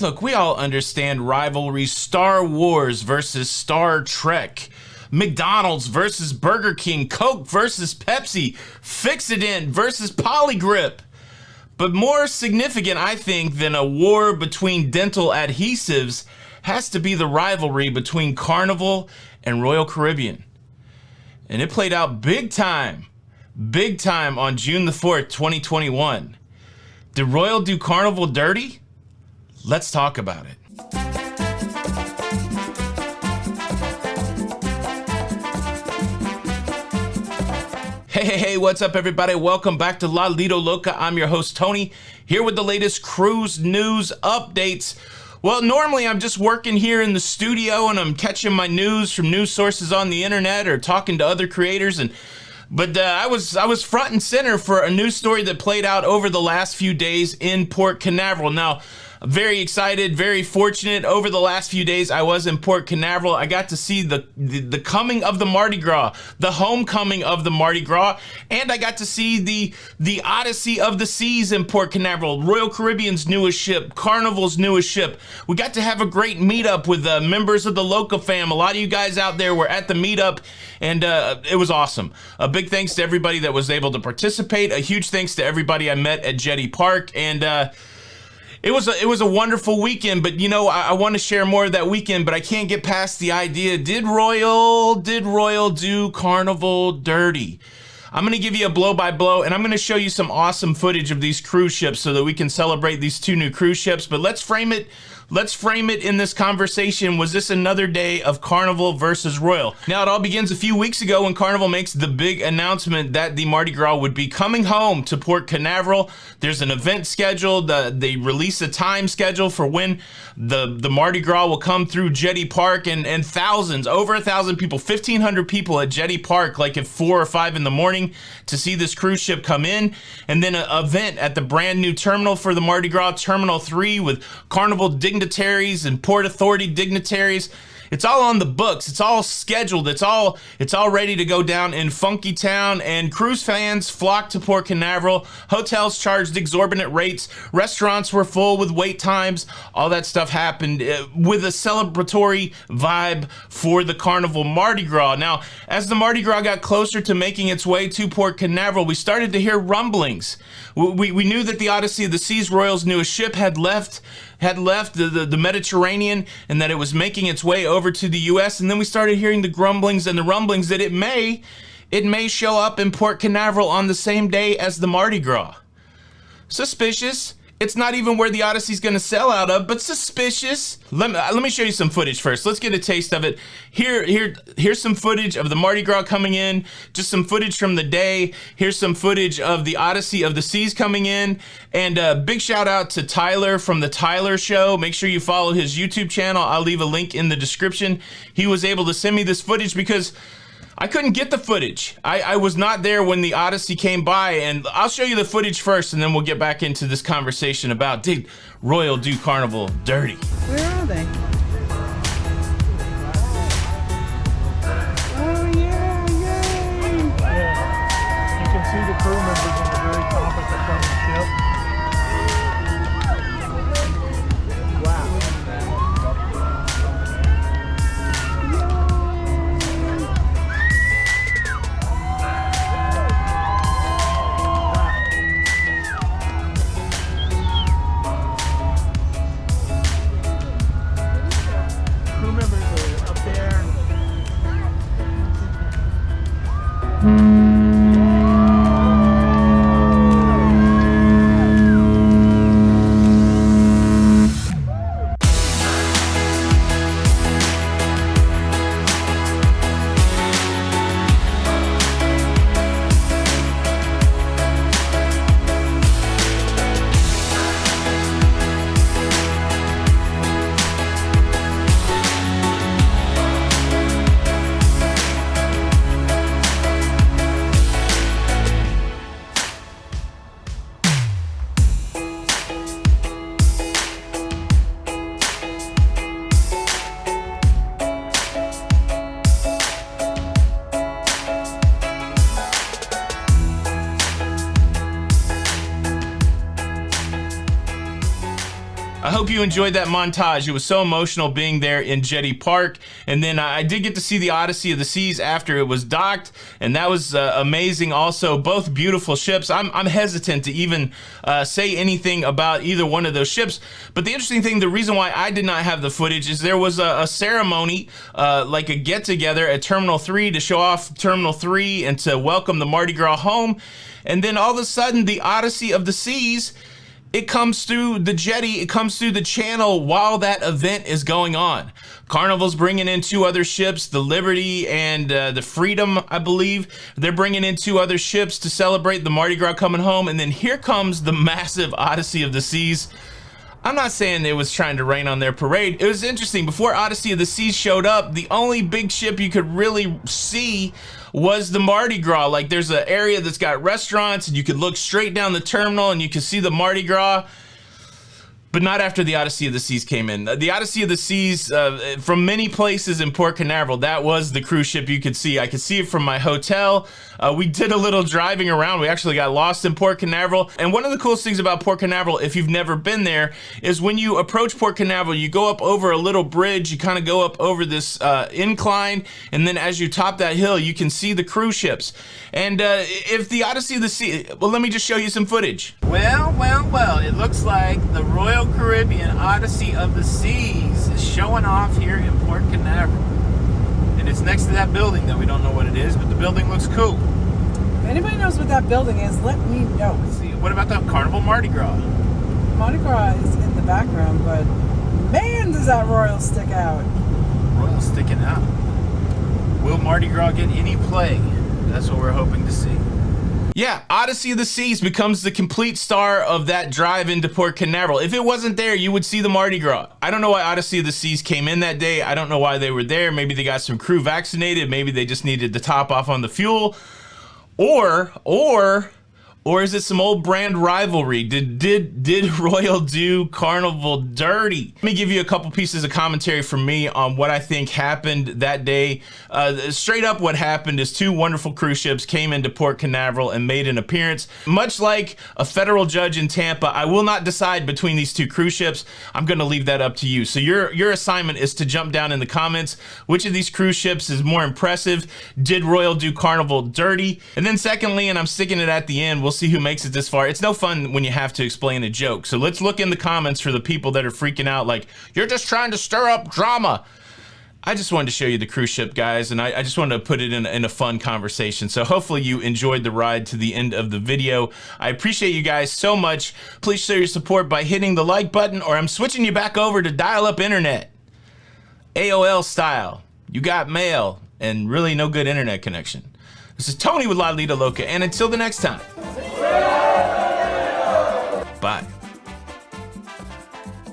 Look, we all understand rivalry. Star Wars versus Star Trek. McDonald's versus Burger King. Coke versus Pepsi. Fix-A-Dent versus Polygrip. But more significant, I think, than a war between dental adhesives has to be the rivalry between Carnival and Royal Caribbean. And it played out big time on June the 4th, 2021. Did Royal do Carnival dirty? Let's talk about it. Hey, what's up, everybody? Welcome back to Lido Loca. I'm your host, Tony, here with the latest cruise news updates. Well, normally I'm just working here in the studio and I'm catching my news from news sources on the internet or talking to other creators, but I was front and center for a news story that played out over the last few days in Port Canaveral. Now, very excited, very fortunate. Over the last few days, I was in Port Canaveral. I got to see the coming of the Mardi Gras, the homecoming of the Mardi Gras, and I got to see the Odyssey of the Seas in Port Canaveral, Royal Caribbean's newest ship, Carnival's newest ship. We got to have a great meetup with members of the locafam. A lot of you guys out there were at the meetup, and it was awesome. A big thanks to everybody that was able to participate. A huge thanks to everybody I met at Jetty Park, and It was a wonderful weekend, but you know, I want to share more of that weekend, but I can't get past the idea, did Royal do Carnival dirty? I'm going to give you a blow-by-blow, and I'm going to show you some awesome footage of these cruise ships so that we can celebrate these two new cruise ships, but let's frame it in this conversation. Was this another day of Carnival versus Royal? Now, it all begins a few weeks ago when Carnival makes the big announcement that the Mardi Gras would be coming home to Port Canaveral. There's an event scheduled. They release a time schedule for when the Mardi Gras will come through Jetty Park, and thousands, over 1,000 people, 1,500 people at Jetty Park, like at 4 or 5 in the morning to see this cruise ship come in. And then an event at the brand new terminal for the Mardi Gras, Terminal 3, with Carnival dignitaries and Port Authority dignitaries. It's all on the books. It's all scheduled. It's all ready to go down in Funky Town, and cruise fans flocked to Port Canaveral. Hotels charged exorbitant rates. Restaurants were full with wait times. All that stuff happened with a celebratory vibe for the Carnival Mardi Gras. Now, as the Mardi Gras got closer to making its way to Port Canaveral, we started to hear rumblings. We knew that the Odyssey of the Seas, Royal's newest ship, had left the Mediterranean, and that it was making its way over to the U.S. And then we started hearing the grumblings and the rumblings that it may show up in Port Canaveral on the same day as the Mardi Gras. Suspicious. It's not even where the Odyssey's going to sell out of, but suspicious. Let me show you some footage first. Let's get a taste of it. Here's some footage of the Mardi Gras coming in, just some footage from the day. Here's some footage of the Odyssey of the Seas coming in, and a big shout out to Tyler from The Tyler Show. Make sure you follow his YouTube channel. I'll leave a link in the description. He was able to send me this footage because I couldn't get the footage. I was not there when the Odyssey came by, and I'll show you the footage first, and then we'll get back into this conversation about, did Royal do Carnival dirty? Where are they? Oh yeah, yay! Yeah. You can see the crew members on the very top at the front of the ship. hope you enjoyed that montage. It was so emotional being there in Jetty Park. And then I did get to see the Odyssey of the Seas after it was docked, and that was amazing also. Both beautiful ships. I'm hesitant to even say anything about either one of those ships, but the interesting thing, the reason why I did not have the footage is there was a ceremony, like a get-together at Terminal 3 to show off Terminal 3 and to welcome the Mardi Gras home. And then all of a sudden, the Odyssey of the Seas, it comes through the jetty, it comes through the channel while that event is going on. Carnival's bringing in 2 other ships, the Liberty and the Freedom, I believe. They're bringing in 2 other ships to celebrate the Mardi Gras coming home. And then here comes the massive Odyssey of the Seas. I'm not saying it was trying to rain on their parade. It was interesting. Before Odyssey of the Seas showed up, the only big ship you could really see was the Mardi Gras. Like, there's an area that's got restaurants and you could look straight down the terminal and you could see the Mardi Gras. But not after the Odyssey of the Seas came in. The Odyssey of the Seas, from many places in Port Canaveral, that was the cruise ship you could see. I could see it from my hotel. We did a little driving around. We actually got lost in Port Canaveral. And one of the coolest things about Port Canaveral, if you've never been there, is when you approach Port Canaveral, you go up over a little bridge, you kind of go up over this incline, and then as you top that hill, you can see the cruise ships. And if the Odyssey of the Seas, well, let me just show you some footage. Well, it looks like the Royal Caribbean Odyssey of the Seas is showing off here in Port Canaveral. And it's next to that building that we don't know what it is, but the building looks cool. If anybody knows what that building is, let me know. Let's see, what about the Carnival Mardi Gras? Mardi Gras is in the background, but man, does that Royal stick out. Royal sticking out. Will Mardi Gras get any play? That's what we're hoping to see. Yeah, Odyssey of the Seas becomes the complete star of that drive into Port Canaveral. If it wasn't there, you would see the Mardi Gras. I don't know why Odyssey of the Seas came in that day. I don't know why they were there. Maybe they got some crew vaccinated. Maybe they just needed to top off on the fuel. Or is it some old brand rivalry? Did Royal do Carnival dirty? Let me give you a couple pieces of commentary from me on what I think happened that day. Straight up what happened is 2 wonderful cruise ships came into Port Canaveral and made an appearance. Much like a federal judge in Tampa, I will not decide between these 2 cruise ships. I'm gonna leave that up to you. So your assignment is to jump down in the comments. Which of these cruise ships is more impressive? Did Royal do Carnival dirty? And then secondly, and I'm sticking it at the end, we'll see who makes it this far. It's no fun when you have to explain a joke. So let's look in the comments for the people that are freaking out like, you're just trying to stir up drama. I just wanted to show you the cruise ship, guys, and I just wanted to put it in a fun conversation. So hopefully you enjoyed the ride to the end of the video. I appreciate you guys so much. Please show your support by hitting the like button, or I'm switching you back over to dial-up internet. AOL style. You got mail and really no good internet connection. This is Tony with Lido Loca, and until the next time.